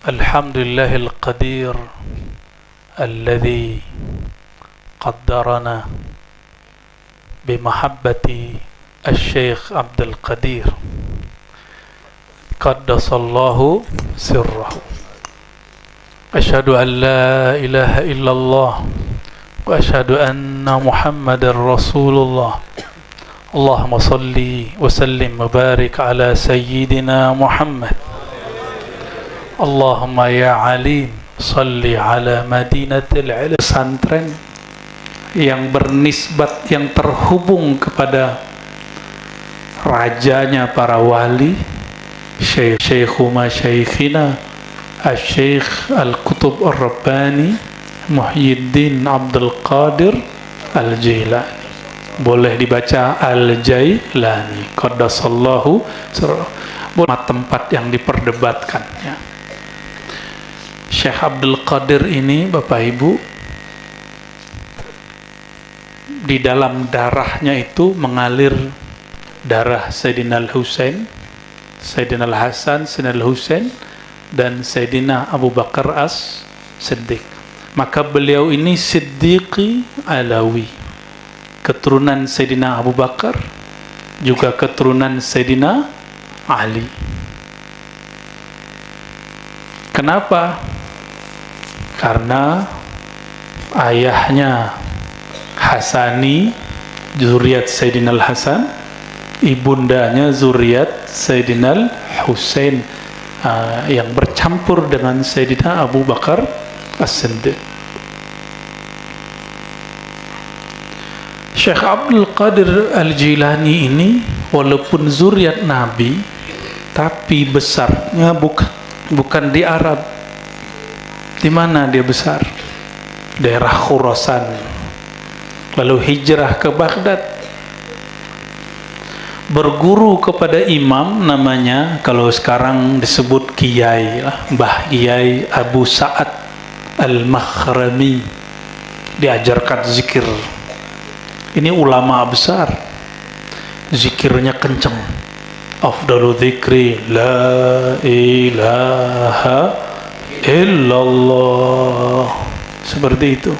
Alhamdulillahil qadir alladhi qaddarana bimahabbati al-Syeikh Abdul Qadir qaddasallahu sirrahu. Asyhadu an la ilaha illallah wa asyhadu anna Muhammadar Rasulullah. Allahumma salli wa sallim wa barik ala sayyidina Muhammad. Allahumma ya alim salli ala madinatil ilm. Pesantren yang bernisbat, yang terhubung kepada rajanya para wali, Syekhu Masyaikhina Al-Syekh Al-Qutub Ar-Rabbani Muhyiddin Abdul Qadir Al-Jailani. Boleh dibaca Al-Jailani qaddasallahu sirrahu. Tempat yang diperdebatkan ya. Syekh Abdul Qadir ini Bapak Ibu, di dalam darahnya itu mengalir darah Sayyidina Al-Husain, Sayyidina Al-Hasan, Sayyidina Al-Husain, dan Sayyidina Abu Bakar As-Siddiq. Maka beliau ini Siddiqi Alawi, keturunan Sayyidina Abu Bakar, juga keturunan Sayyidina Ali. Kenapa? Karena ayahnya Hasani, zuriat Sayyidina Al-Hasan, ibundanya zuriat Sayyidina Al-Husain, yang bercampur dengan Sayyidina Abu Bakar As-Siddiq. Syekh Abdul Qadir Al-Jilani ini walaupun zuriat Nabi, tapi besarnya bukan di Arab. Di mana dia besar? Daerah Khurasan. Lalu hijrah ke Baghdad, berguru kepada imam namanya, kalau sekarang disebut Kiai lah, Mbah Kiai Abu Sa'ad Al-Makhrami. Diajarkan zikir. Ini ulama besar, zikirnya kenceng. Afdalu dzikri la ilaha illallah, seperti itu.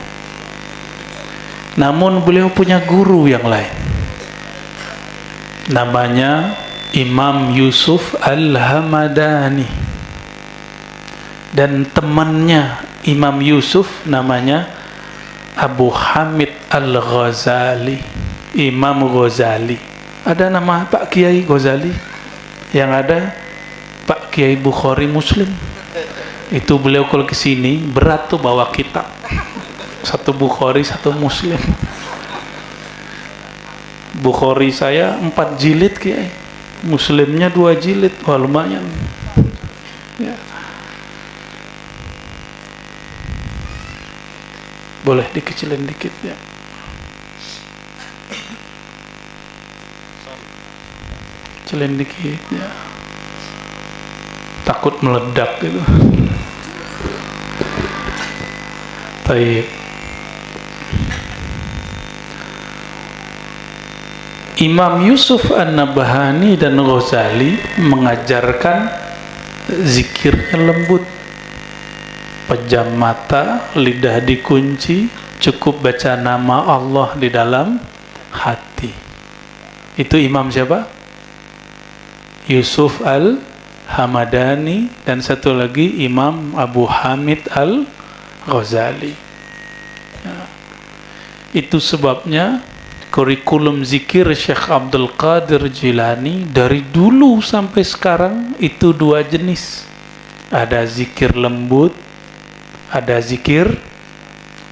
Namun beliau punya guru yang lain, namanya Imam Yusuf Al-Hamadani, dan temannya Imam Yusuf namanya Abu Hamid Al-Ghazali, Imam Ghazali. Ada nama Pak Kiai Ghazali, yang ada Pak Kiai Bukhari Muslim. Itu beliau kalau kesini berat tuh bawa kitab, satu Bukhari satu Muslim. Bukhari saya 4 jilid Kiai, Muslimnya 2 jilid. Wah lumayan ya. Boleh dikecilin dikit ya. Kecilin dikit ya. Takut meledak gitu. Baik. Imam Yusuf An-Nabhani dan Ghazali mengajarkan zikirnya lembut, pejam mata, lidah dikunci, cukup baca nama Allah di dalam hati. Itu Imam siapa? Yusuf Al-Hamadani, dan satu lagi Imam Abu Hamid Al-Ghazali ya. Itu sebabnya kurikulum zikir Syekh Abdul Qadir Jilani dari dulu sampai sekarang itu 2 jenis. Ada zikir lembut, ada zikir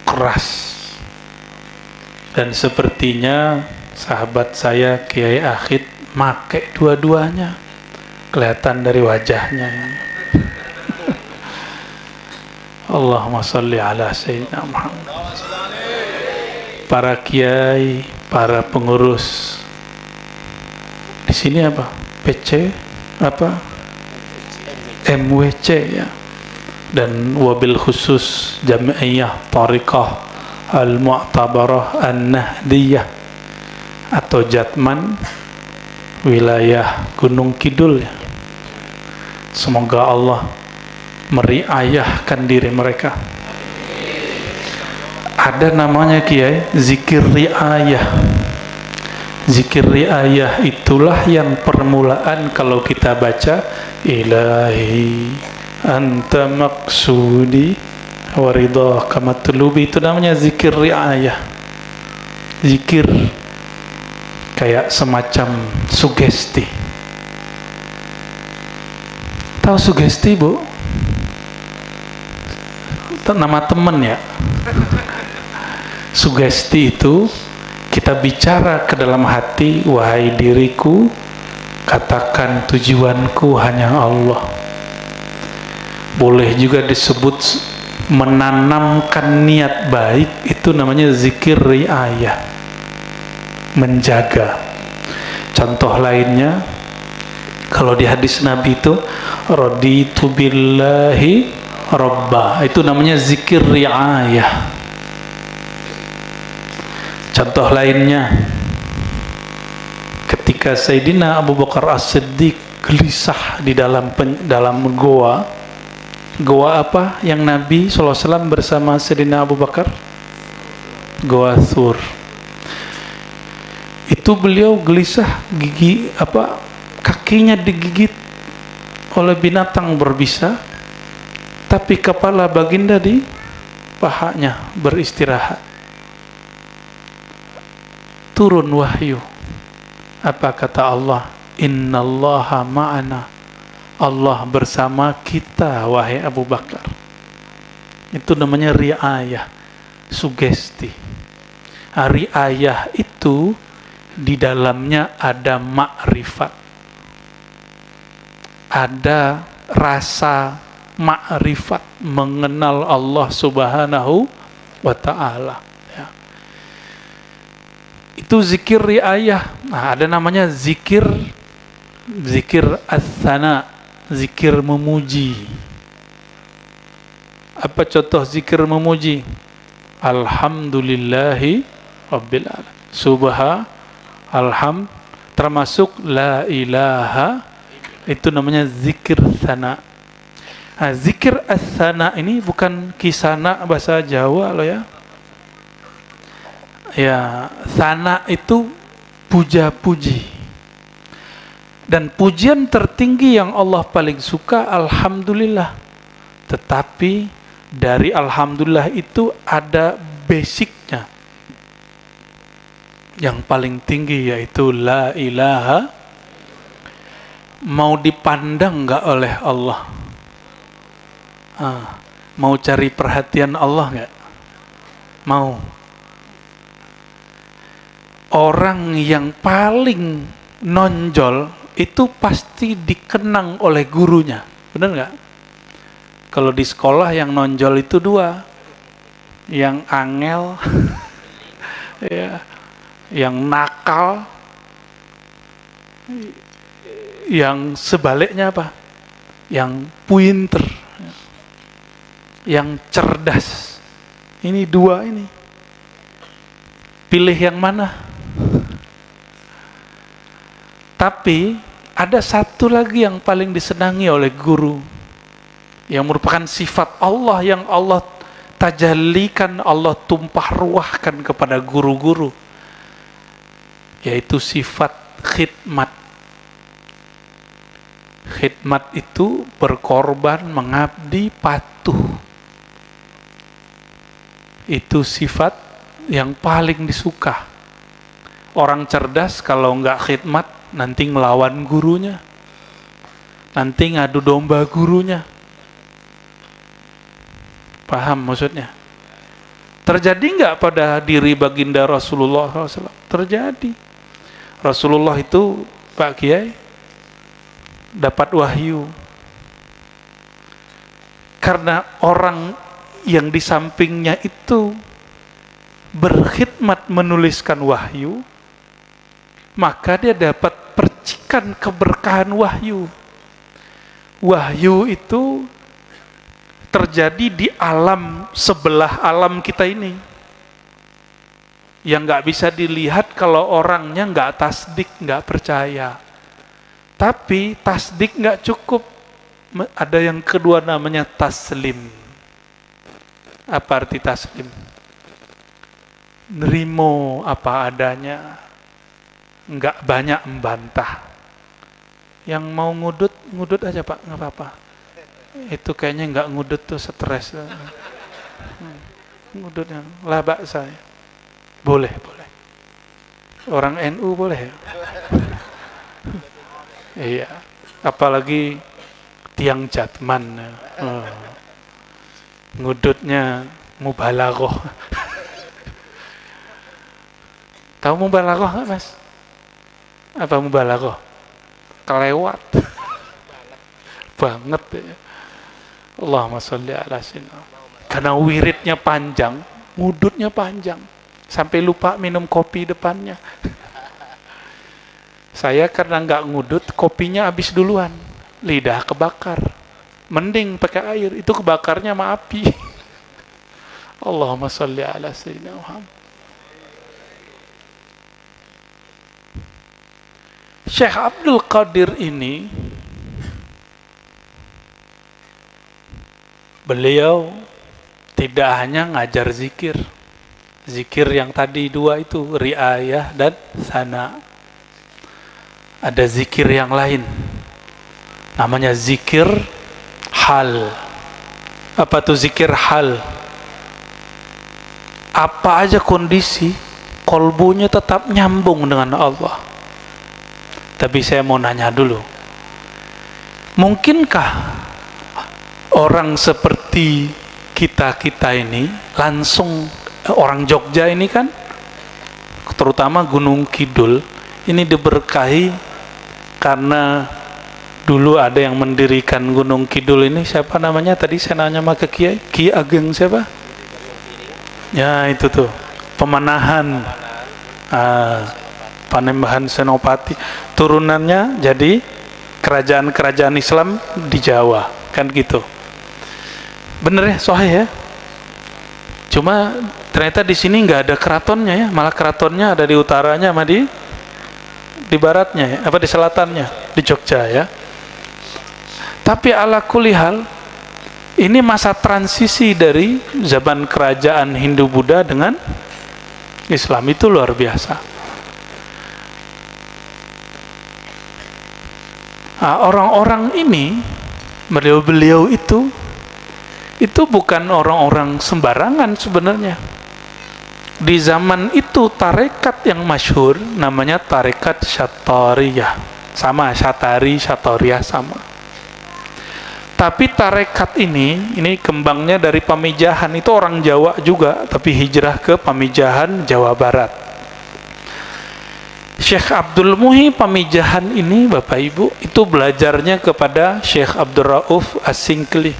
keras. Dan sepertinya sahabat saya Kiai Akhid make dua-duanya, kelihatan dari wajahnya. Allahumma salli ala sayyidina Muhammad. Para kiai, para pengurus di sini apa? PC apa? MWC ya. Dan wabil khusus Jami'iyah Tariqah Al-Mu'tabarah An-Nahdiyah atau Jatman wilayah Gunung Kidul ya. Semoga Allah meriayahkan diri mereka. Ada namanya Kiai, zikir riayah. Zikir riayah itulah yang permulaan kalau kita baca ilahi anta maksudi waridhaka matlubi, itu namanya zikir riayah. Zikir kayak semacam sugesti. Tahu sugesti, Bu? Nama temen ya. Sugesti itu kita bicara ke dalam hati, wahai diriku, katakan tujuanku hanya Allah. Boleh juga disebut menanamkan niat baik, itu namanya zikir riayah, menjaga. Contoh lainnya, kalau di hadis Nabi itu raditu billahi robba, itu namanya zikir riayah. Contoh lainnya, ketika Sayyidina Abu Bakar As-Siddiq gelisah di dalam goa apa yang Nabi SAW bersama Sayyidina Abu Bakar? Goa Thur. Itu beliau gelisah, kakinya digigit oleh binatang berbisa, tapi kepala baginda di pahanya beristirahat. Turun wahyu. Apa kata Allah? Innallaha ma'ana. Allah bersama kita, wahai Abu Bakar. Itu namanya riayah, sugesti. Riayah itu di dalamnya ada makrifat, ada rasa makrifat, mengenal Allah Subhanahu wa ta'ala. Itu zikir riayah. Nah, ada namanya zikir as-sana, zikir memuji. Apa contoh zikir memuji? Alhamdulillahi rabbil alamin. Alhamd, termasuk la ilaha, itu namanya zikir sana. Nah, zikir as-sana ini bukan kisana bahasa Jawa loh ya. Ya, sana itu puja-puji. Dan pujian tertinggi yang Allah paling suka alhamdulillah. Tetapi dari alhamdulillah itu ada basicnya. Yang paling tinggi yaitu la ilaha. Mau dipandang enggak oleh Allah? Mau cari perhatian Allah enggak? Mau. Orang yang paling nonjol itu pasti dikenang oleh gurunya, benar nggak? Kalau di sekolah yang nonjol itu dua, yang angel, ya, yang nakal, yang sebaliknya apa? Yang pinter, yang cerdas. Ini dua ini. Pilih yang mana? Tapi ada satu lagi yang paling disenangi oleh guru, yang merupakan sifat Allah yang Allah tajallikan, Allah tumpah ruahkan kepada guru-guru, yaitu sifat khidmat. Khidmat itu berkorban, mengabdi, patuh. Itu sifat yang paling disuka. Orang cerdas kalau nggak khidmat nanti ngelawan gurunya, nanti ngadu domba gurunya. Paham maksudnya? Terjadi nggak pada diri baginda Rasulullah SAW? Terjadi. Rasulullah itu, Pak Kiai, dapat wahyu. Karena orang yang di sampingnya itu berkhidmat menuliskan wahyu, maka dia dapat percikan keberkahan wahyu. Wahyu itu terjadi di alam sebelah alam kita ini, yang nggak bisa dilihat kalau orangnya nggak tasdik, nggak percaya. Tapi tasdik nggak cukup, Ada yang kedua namanya taslim. Apa arti taslim? Nerimo apa adanya, nggak banyak membantah. Yang mau ngudut, ngudut aja Pak, nggak apa-apa. Itu kayaknya nggak ngudut tuh stres. Ngudutnya, labak saya. Boleh, boleh. Orang NU boleh ya? Iya, apalagi tiang jatman. Ngudutnya mubalaghah. Tahu mubalaghah nggak Mas? Apa mubalaghah? Kelewat banget ya. Allahumma sholli ala sayyidina. Karena wiridnya panjang, ngudutnya panjang, sampai lupa minum kopi depannya. Saya karena nggak ngudut, kopinya habis duluan, lidah kebakar. Mending pakai air, itu kebakarnya sama api. Allahumma sholli ala sayyidina Muhammad. Syekh Abdul Qadir ini, beliau tidak hanya ngajar zikir. Zikir yang tadi dua itu, riayah dan sana. Ada zikir yang lain, namanya zikir hal. Apa tuh zikir hal? Apa aja kondisi, kolbunya tetap nyambung dengan Allah. Tapi saya mau nanya dulu, mungkinkah orang seperti kita ini langsung, orang Jogja ini kan, terutama Gunung Kidul, ini diberkahi karena dulu ada yang mendirikan Gunung Kidul ini, siapa namanya tadi saya nanya sama ke Kiai, Ki Ageng siapa? Ya itu tuh, Pemanahan, Panembahan Senopati, turunannya jadi kerajaan-kerajaan Islam di Jawa, kan gitu. Bener ya, sahih ya. Cuma ternyata di sini nggak ada keratonnya ya, malah keratonnya ada di utaranya sama di baratnya ya, apa di selatannya, di Jogja ya. Tapi ala kulli hal, ini masa transisi dari zaman kerajaan Hindu-Buddha dengan Islam, itu luar biasa. Nah, orang-orang ini, beliau-beliau itu bukan orang-orang sembarangan sebenarnya. Di zaman itu tarekat yang masyhur namanya tarekat Syatariyah, sama Syatari, Syatariyah sama. Tapi tarekat ini kembangnya dari Pamijahan, itu orang Jawa juga, tapi hijrah ke Pamijahan, Jawa Barat. Syekh Abdul Muhi Pamijahan ini, Bapak Ibu, itu belajarnya kepada Syekh Abdul Rauf As-Singkli.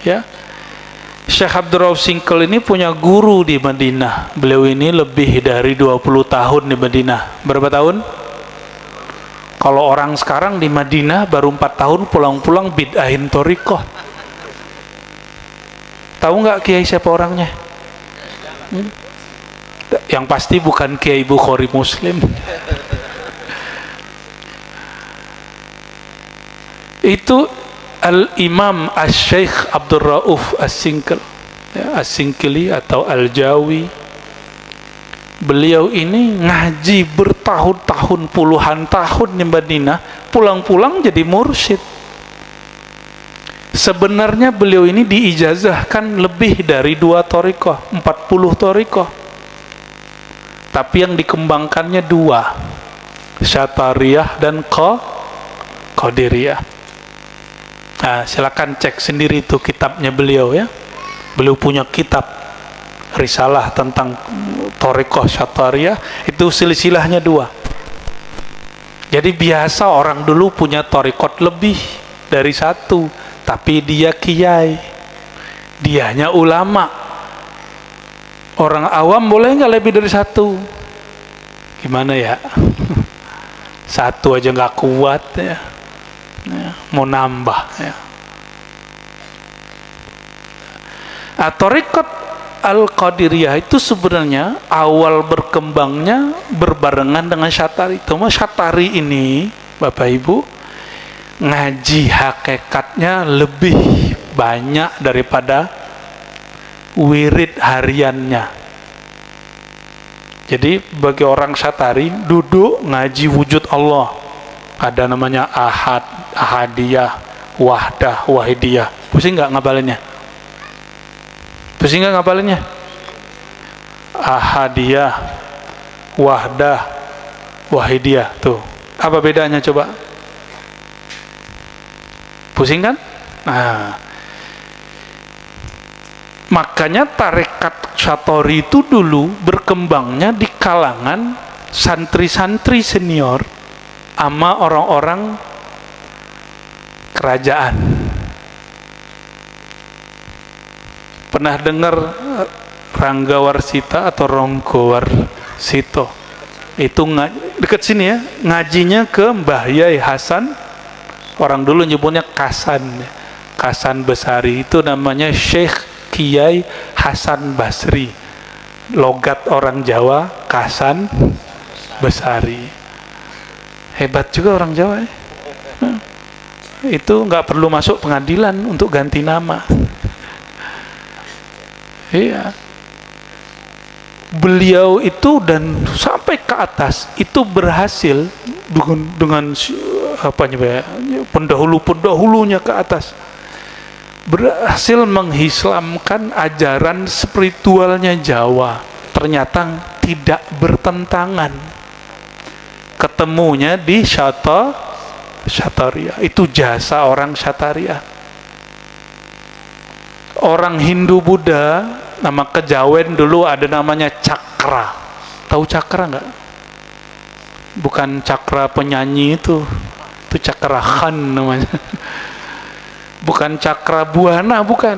Ya. Syekh Abdul Rauf Singkil ini punya guru di Madinah. Beliau ini lebih dari 20 tahun di Madinah. Berapa tahun? Kalau orang sekarang di Madinah baru 4 tahun pulang-pulang bid'ahin thariqah. Tahu nggak Kiai siapa orangnya? Yang pasti bukan Kiai Bukhari Muslim. Itu Al-Imam Asy-Syaikh Abdul Rauf As-Singkil, ya, As-Singkili atau Al-Jawi. Beliau ini ngaji bertahun-tahun, puluhan tahun di Madinah, pulang-pulang jadi mursyid. Sebenarnya beliau ini diijazahkan lebih dari 2 thariqah, 40 thariqah. Tapi yang dikembangkannya 2, Syatariyah dan Qadiriyah. Nah, silakan cek sendiri itu kitabnya beliau ya. Beliau punya kitab risalah tentang thariqah Syatariyah, itu silsilahnya 2. Jadi biasa orang dulu punya thariqat lebih dari 1, tapi dia kiai, dianya ulama. Orang awam boleh nggak lebih dari 1? Gimana ya? 1 aja nggak kuat ya. Mau nambah ya. Thariqat Al-Qadiriyah itu sebenarnya awal berkembangnya berbarengan dengan Syatari. Cuma Syatari ini, Bapak Ibu, ngaji hakikatnya lebih banyak daripada wirid hariannya. Jadi bagi orang Syatari, duduk ngaji wujud Allah, ada namanya Ahad, Ahadiyah, Wahdah, Wahidiyah. Pusing nggak ngabalinnya? Pusing nggak ngabalinnya? Ahadiyah, Wahdah, Wahidiyah. Tuh, apa bedanya coba? Pusing kan? Nah, makanya tarekat Syatari itu dulu berkembangnya di kalangan santri-santri senior sama orang-orang kerajaan. Pernah dengar Ranggawarsita atau Ronggowarsito? Itu dekat sini ya, ngajinya ke Mbah Yai Hasan. Orang dulu nyebutnya Kasan, Kasan Besari. Itu namanya Syekh Kiai Hasan Basri. Logat orang Jawa, Kasan Besari. Hebat juga orang Jawa ya. Itu nggak perlu masuk pengadilan untuk ganti nama. Iya. Beliau itu dan sampai ke atas itu berhasil dengan pendahulunya ke atas, berhasil menghislamkan ajaran spiritualnya Jawa. Ternyata tidak bertentangan. Ketemunya di Syataria. Itu jasa orang Syataria. Orang Hindu Buddha, nama kejawen dulu ada namanya cakra. Tahu cakra nggak? Bukan cakra penyanyi itu cakra Khan namanya. Bukan cakra buana, bukan.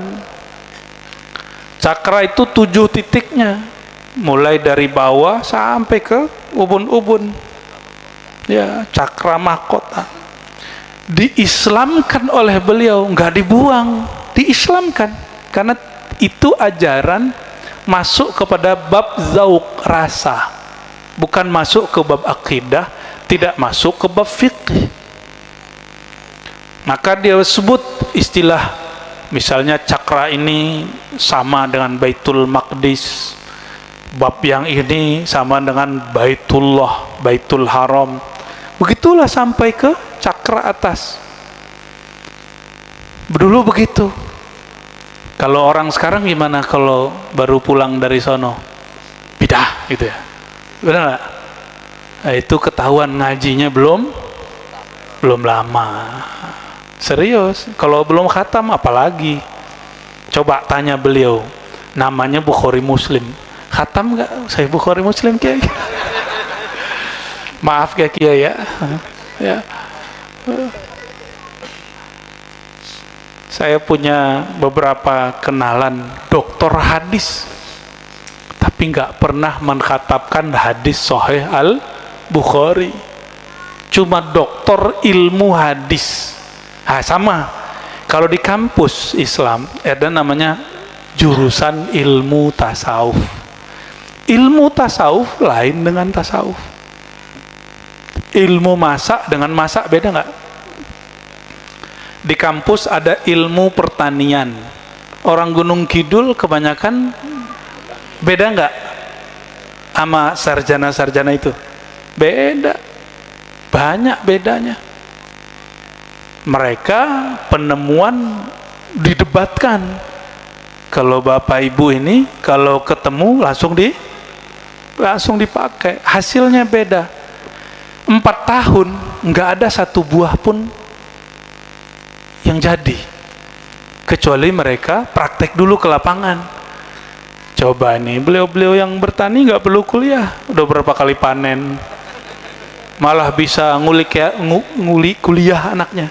Cakra itu 7 titiknya, mulai dari bawah sampai ke ubun-ubun. Ya, cakra mahkota. Diislamkan oleh beliau, nggak dibuang, diislamkan. Karena itu ajaran masuk kepada bab zauk rasa, bukan masuk ke bab akidah, tidak masuk ke bab fikih. Maka dia sebut istilah, misalnya cakra ini sama dengan Baitul Maqdis, bab yang ini sama dengan Baitullah, Baitul Haram. Begitulah sampai ke cakra atas. Dulu begitu. Kalau orang sekarang gimana kalau baru pulang dari sono? Bidah gitu ya. Benar nggak? Nah, itu ketahuan ngajinya belum lama. Serius. Kalau belum khatam apalagi? Coba tanya beliau. Namanya Bukhari Muslim. Khatam nggak? Saya Bukhari Muslim Kiai. Maaf ya Kiai ya. Ya. Saya punya beberapa kenalan doktor hadis, tapi nggak pernah mengkhatamkan hadis Sahih Al-Bukhari. Cuma doktor ilmu hadis. Sama. Kalau di kampus Islam ada namanya jurusan ilmu tasawuf. Ilmu tasawuf lain dengan tasawuf. Ilmu masak dengan masak beda nggak? Di kampus ada ilmu pertanian. Orang Gunung Kidul kebanyakan beda nggak sama sarjana-sarjana itu? Beda, banyak bedanya. Mereka penemuan didebatkan. Kalau bapak ibu ini kalau ketemu langsung dipakai. Hasilnya beda. 4 tahun nggak ada satu buah pun yang jadi, kecuali mereka praktek dulu ke lapangan. Coba nih beliau-beliau yang bertani nggak perlu kuliah, udah berapa kali panen, malah bisa nguli kuliah anaknya.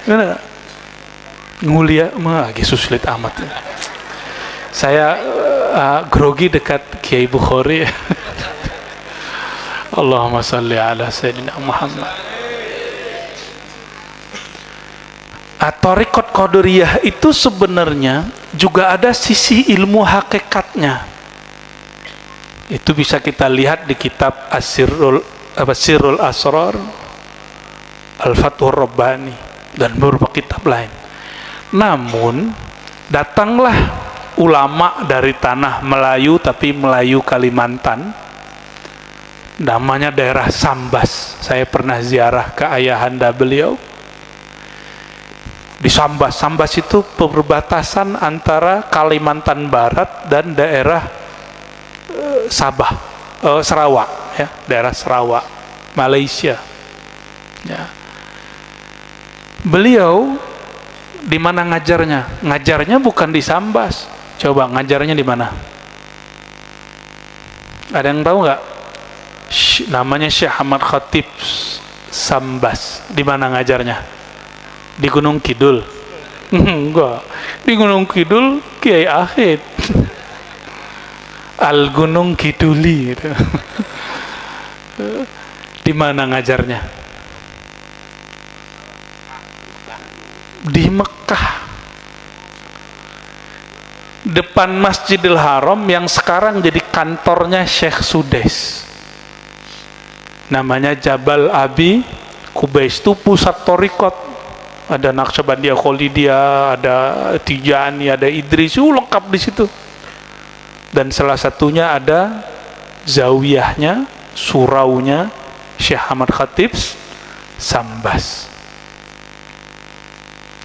Nguliah lagi sulit amat. Saya grogi dekat Kiai Bukhari. Allahumma salli ala Sayyidina Muhammad. Thariqat Qadariyah itu sebenarnya juga ada sisi ilmu hakikatnya. Itu bisa kita lihat di kitab Sirrul Asrar, Al-Fathur Rabbani. dan beberapa kitab lain. Namun datanglah ulama dari tanah Melayu, tapi Melayu Kalimantan, namanya daerah Sambas. Saya pernah ziarah ke ayahanda beliau di Sambas. Sambas itu perbatasan antara Kalimantan Barat dan daerah Sarawak, ya, daerah Sarawak, Malaysia. Ya. Beliau di mana ngajarnya? Ngajarnya bukan di Sambas. Coba ngajarnya di mana? Ada yang tahu nggak? Namanya Syekh Ahmad Khatib Sambas. Di mana ngajarnya? Di Gunung Kidul? Enggak. Di Gunung Kidul Kiai Ahid. Al Gunung Kiduli gitu. Di mana ngajarnya? Di Mekah, depan Masjidil Haram yang sekarang jadi kantornya Syekh Sudais, namanya Jabal Abi Kubais. Itu pusat torikot, ada Naqsyabandiyah, Kholidiyah, ada Tijani, ada Idrisi, lengkap di situ. Dan salah satunya ada zawiyahnya, suraunya Syekh Ahmad Khatib Sambas.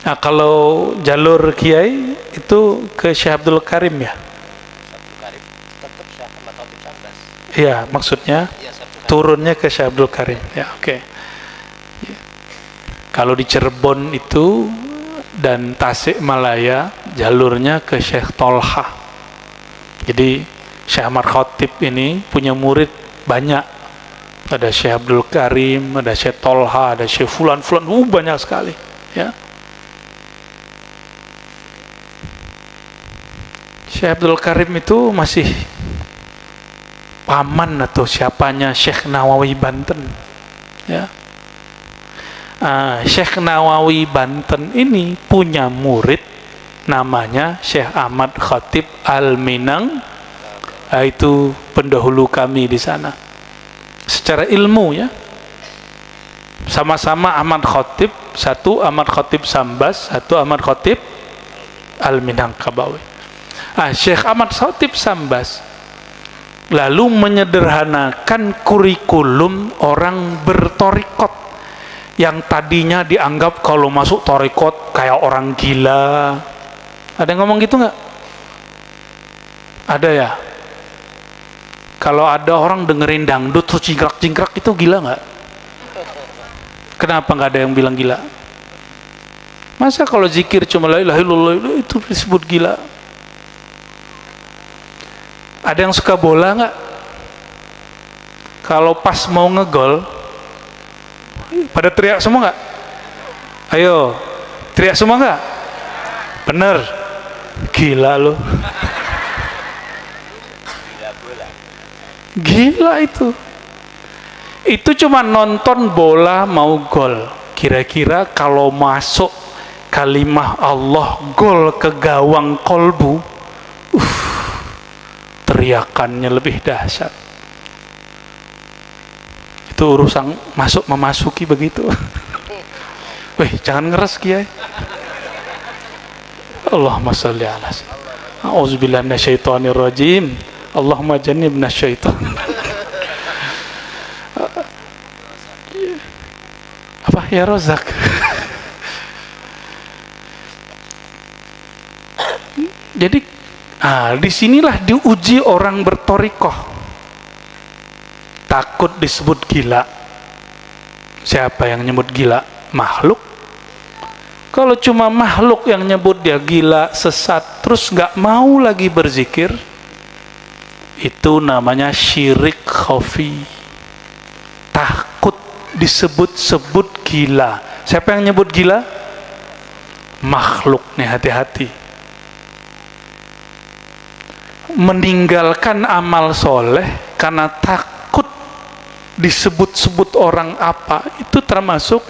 Nah, kalau jalur kiai itu ke Syekh Abdul Karim, ya? Tetap Syekh Ahmad Khatib Sambas. Iya, maksudnya turunnya ke Syekh Abdul Karim. Ya, oke. Ya. Kalau di Cirebon itu dan Tasikmalaya jalurnya ke Syekh Tolha. Jadi Syekh Ahmad Khatib ini punya murid banyak. Ada Syekh Abdul Karim, ada Syekh Tolha, ada Syekh Fulan, banyak sekali, ya. Syekh Abdul Karim itu masih paman atau siapanya Syekh Nawawi Banten, ya. Syekh Nawawi Banten ini punya murid namanya Syekh Ahmad Khatib Al-Minang. Itu pendahulu kami di sana secara ilmu, ya. Sama-sama Ahmad Khatib, satu Ahmad Khatib Sambas, satu Ahmad Khatib Al-Minangkabawi. Syekh Ahmad Khatib Sambas lalu menyederhanakan kurikulum orang bertorikot yang tadinya dianggap kalau masuk torikot kayak orang gila. Ada yang ngomong gitu nggak? Ada, ya? Kalau ada orang dengerin dangdut terus cingkrak-cingkrak, itu gila nggak? Kenapa nggak ada yang bilang gila? Masa kalau zikir cuma la ilaha illallah itu disebut gila? Ada yang suka bola nggak? Kalau pas mau ngegol pada teriak semua nggak? Ayo, teriak semua nggak? Bener, gila lo. Gila itu. Itu cuma nonton bola mau gol. Kira-kira kalau masuk kalimah Allah gol ke gawang kolbu, teriakannya lebih dahsyat. Itu urusan masuk memasuki begitu. Weh, jangan ngeres kiai. Allahumma sholli ala sayyidina. A'udzubillahi minasyaitonir rajim. Allahumma jannibna syaitan. Apa ya Rozak? Jadi disinilah diuji orang bertorikoh. Takut disebut gila. Siapa yang nyebut gila? Makhluk. Kalau cuma makhluk yang nyebut dia gila, sesat, terus nggak mau lagi berzikir, itu namanya syirik khafi. Takut disebut-sebut gila. Siapa yang nyebut gila? Makhluk. Nih, hati-hati. Meninggalkan amal soleh karena takut disebut-sebut orang apa, itu termasuk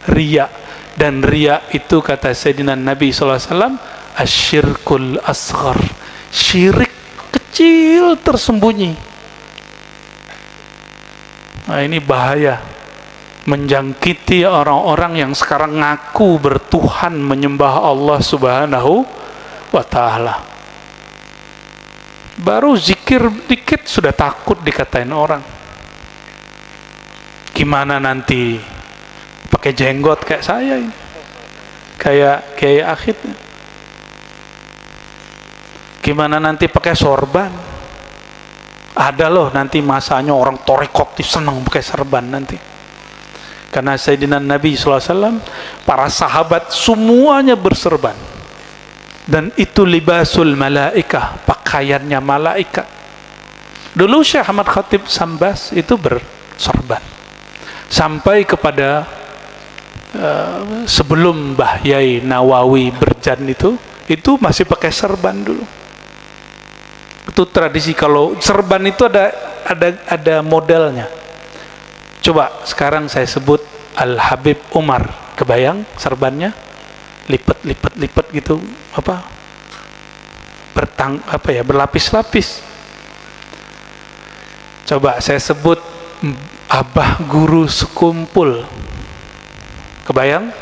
riya. Dan riya itu kata Sayyidina Nabi SAW, asyirkul asghar, syirik kecil tersembunyi. Nah, ini bahaya. menjangkiti orang-orang yang sekarang ngaku bertuhan, menyembah Allah Subhanahu wa ta'ala. Baru zikir dikit sudah takut dikatain orang. Gimana nanti pakai jenggot kayak saya ini, kayak Kiai Akhid. Gimana nanti pakai sorban? Ada loh nanti masanya orang torekot senang pakai sorban nanti. Karena Sayyidina Nabi SAW, para sahabat semuanya berserban. Dan itu libasul malaikah, pakaiannya malaikat. Dulu Syekh Ahmad Khatib Sambas itu berserban. Sampai kepada sebelum Mbah Yai Nawawi Berjan itu masih pakai serban dulu. Itu tradisi. Kalau serban itu ada modelnya. Coba sekarang saya sebut Al Habib Umar, kebayang serbannya lipat gitu, berlapis-lapis. Coba saya sebut Abah Guru Sekumpul, kebayang?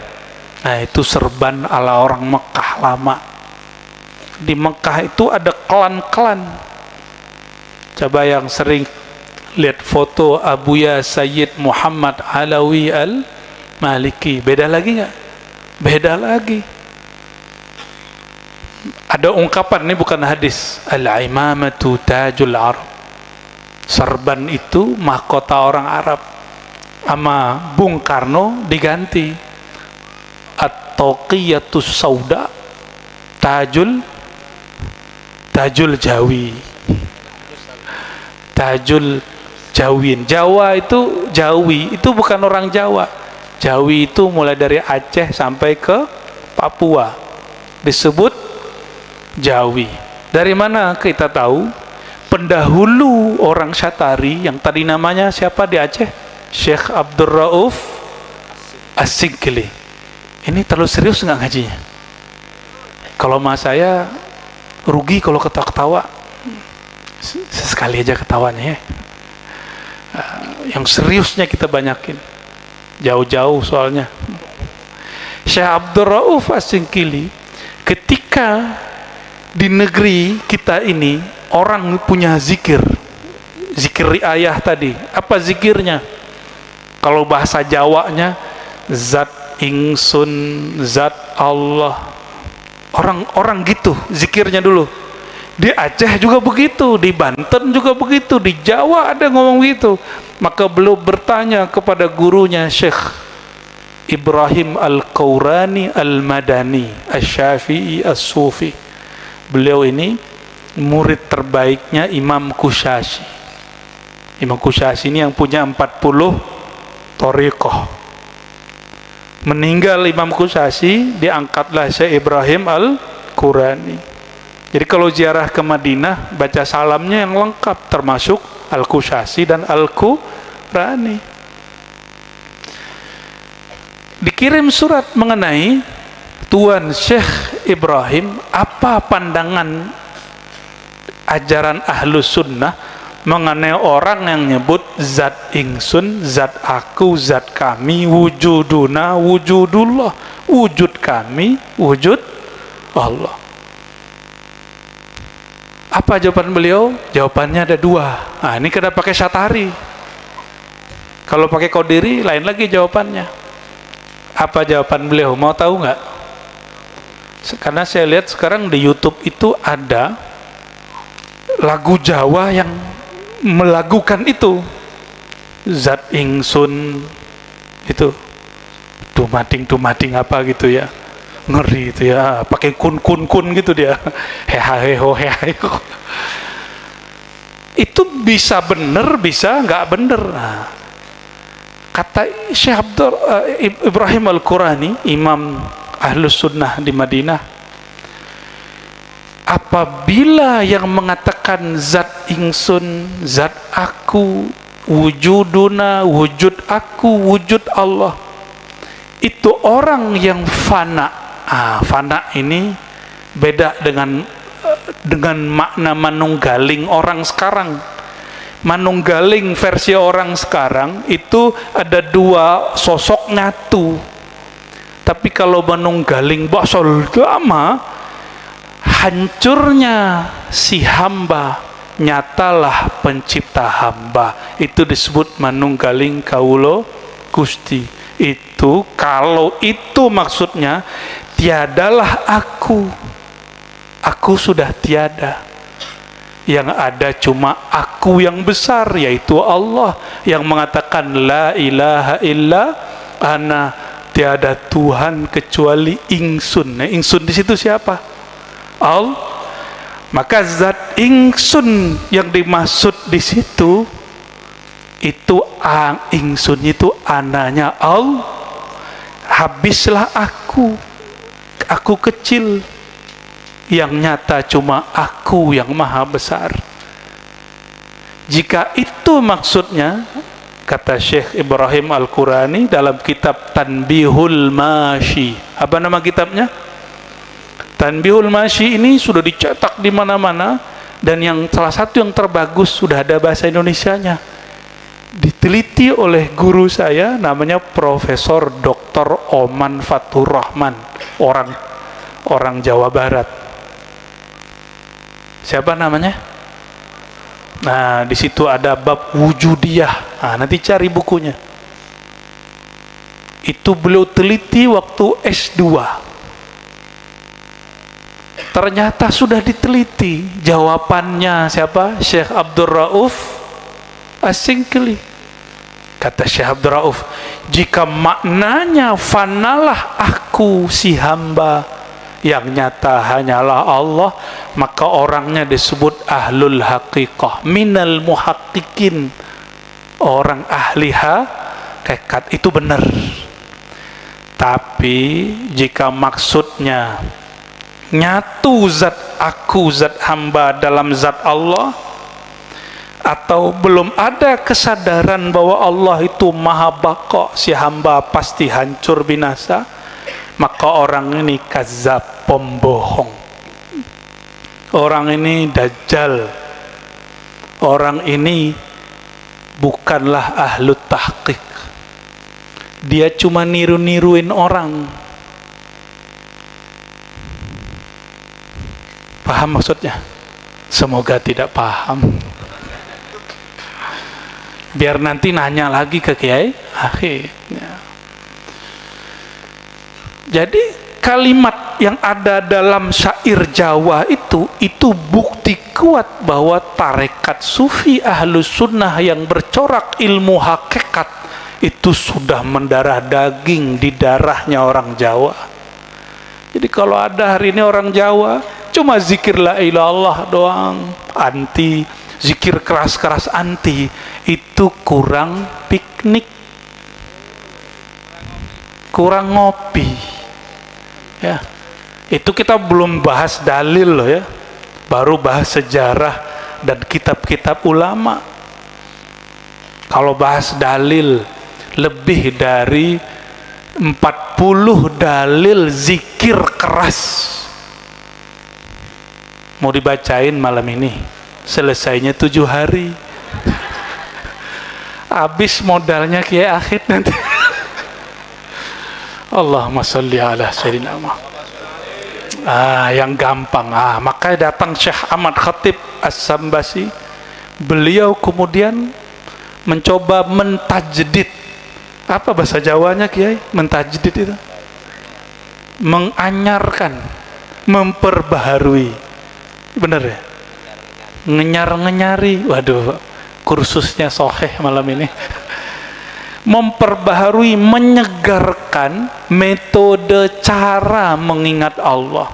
Nah, itu serban ala orang Mekah lama. Di Mekah itu ada klan-klan. Coba yang sering lihat foto Abuya Sayyid Muhammad Alawi Al-Maliki, beda lagi nggak? Beda lagi. Ada ungkapan, ini bukan hadis, al-imamatu tajul Arab. Serban itu mahkota orang Arab. Sama Bung Karno diganti at-taqiyyatus sauda tajul Jawi, tajul Jawin. Jawa itu Jawi, itu bukan orang Jawa. Jawi itu mulai dari Aceh sampai ke Papua disebut Jawi. Dari mana kita tahu? Pendahulu orang Syatari yang tadi namanya siapa di Aceh? Syekh Abdul Rauf As-Sigli. Ini terlalu serius nggak ngajinya? Kalau mas saya rugi kalau ketawa-ketawa. Sesekali aja ketawanya ya. Yang seriusnya kita banyakin. Jauh-jauh soalnya. Syekh Abdul Rauf As-Sigli, ketika di negeri kita ini orang punya zikir riayah tadi. Apa zikirnya? Kalau bahasa Jawanya, zat ingsun, zat Allah. Orang gitu zikirnya dulu. Di Aceh juga begitu, di Banten juga begitu, di Jawa ada ngomong begitu. Maka beliau bertanya kepada gurunya Syekh Ibrahim Al-Qawrani Al-Madani Asy-Syafi'i As-Sufi. Beliau ini murid terbaiknya Imam Kusyasy. Imam Kusyasy ini yang punya 40 thariqah. Meninggal Imam Kusyasy, diangkatlah Syekh Ibrahim Al-Qurani. Jadi kalau ziarah ke Madinah, baca salamnya yang lengkap, termasuk Al-Kusyasy dan Al-Qurani. Dikirim surat mengenai Tuan Syekh Ibrahim, apa pandangan ajaran Ahlus Sunnah mengenai orang yang nyebut zat ingsun, zat aku, zat kami, wujuduna, wujudullah, wujud kami, wujud Allah. Apa jawaban beliau? Jawabannya ada dua. Nah, ini kena pakai Syatari. Kalau pakai Qadiri lain lagi jawabannya. Apa jawaban beliau? Mau tahu nggak? Karena saya lihat sekarang di YouTube itu ada lagu Jawa yang melagukan itu. Zat ingsun itu dumading apa gitu ya. Ngeri itu ya, pakai kun gitu dia. Heheho. Itu bisa bener, bisa nggak bener. Nah, kata Syekh Abdul Ibrahim Al-Qurani, Imam Ahlus Sunnah di Madinah, apabila yang mengatakan zat ingsun, zat aku, wujuduna, wujud aku, wujud Allah, itu orang yang fana. Fana ini beda dengan makna manunggaling orang sekarang. Manunggaling versi orang sekarang itu ada dua sosok nyatu. Tapi kalau manunggaling basal lama, hancurnya si hamba, nyatalah pencipta hamba. Itu disebut manunggaling kawula Gusti. Itu kalau itu maksudnya, tiadalah aku sudah tiada. Yang ada cuma aku yang besar, yaitu Allah yang mengatakan la ilaha illa ana, tiada Tuhan kecuali ingsun. Nah, ingsun di situ siapa? Allah. Maka zat ingsun yang dimaksud di situ itu ingsun itu ananya Allah. Habislah aku kecil, yang nyata cuma aku yang maha besar. Jika itu maksudnya, kata Syekh Ibrahim Al-Qurani dalam kitab Tanbihul Masyi. Apa nama kitabnya? Tanbihul Masyi ini sudah dicetak di mana-mana, dan yang salah satu yang terbagus sudah ada bahasa Indonesianya. Diteliti oleh guru saya namanya Profesor Dr. Oman Fathur Rahman, orang Jawa Barat. Siapa namanya? Nah, di situ ada bab wujudiyah. Nah, nanti cari bukunya. Itu beliau teliti waktu S2. Ternyata sudah diteliti. Jawabannya siapa? Syekh Abdul Rauf As-Singkili. Kata Syekh Abdul Rauf, jika maknanya fanalah aku si hamba, yang nyata hanyalah Allah, maka orangnya disebut ahlul haqiqah, minal muhaqqiqin, orang ahli hakikat. Itu benar. Tapi jika maksudnya nyatu zat aku, zat hamba dalam zat Allah, atau belum ada kesadaran bahwa Allah itu maha baqa, si hamba pasti hancur binasa, maka orang ini kazab, pembohong. Orang ini dajjal. Orang ini bukanlah ahlu tahqiq. Dia cuma niru-niruin orang. Paham maksudnya? Semoga tidak paham. Biar nanti nanya lagi ke Kiai akhirnya. Jadi kalimat yang ada dalam syair Jawa itu bukti kuat bahwa tarekat sufi ahlus sunnah yang bercorak ilmu hakikat itu sudah mendarah daging di darahnya orang Jawa. Jadi kalau ada hari ini orang Jawa cuma zikir la ilaha illallah doang, anti zikir keras-keras, anti, itu kurang piknik, kurang ngopi. Ya, itu kita belum bahas dalil loh ya, baru bahas sejarah dan kitab-kitab ulama. Kalau bahas dalil, lebih dari 40 dalil zikir keras mau dibacain malam ini, selesainya 7 hari. Habis modalnya Kiai Akhid nanti. Allahumma sholli ala sayyidina Muhammad. Yang gampang. Maka datang Syekh Ahmad Khatib As-Sambasi. Beliau kemudian mencoba mentajdid. Apa bahasa Jawanya Kiai? Mentajdid itu menganyarkan, memperbaharui. Benar ya? Ngenyar-ngenyari. Waduh, kursusnya soheh malam ini. Memperbaharui, menyegarkan metode cara mengingat Allah.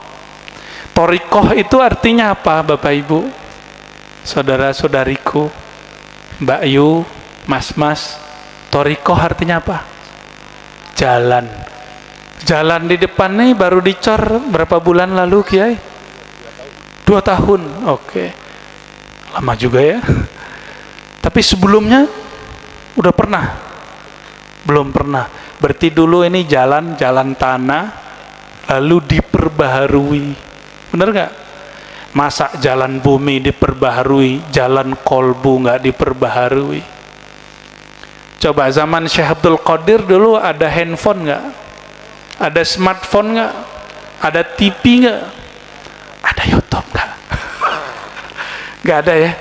Thariqah itu artinya apa Bapak Ibu, saudara-saudariku, Mbak Yu, Mas-mas? Thariqah artinya apa? Jalan. Jalan di depan nih baru dicor berapa bulan lalu Kiai? 2 tahun. Oke. Lama juga ya. Tapi sebelumnya udah pernah? Belum pernah. Berarti dulu ini jalan tanah lalu diperbaharui. Benar nggak? Masa jalan bumi diperbaharui, jalan kolbu nggak diperbaharui? Coba zaman Syekh Abdul Qadir dulu ada handphone nggak? Ada smartphone nggak? Ada TV nggak? Ada YouTube nggak? Nggak ada ya.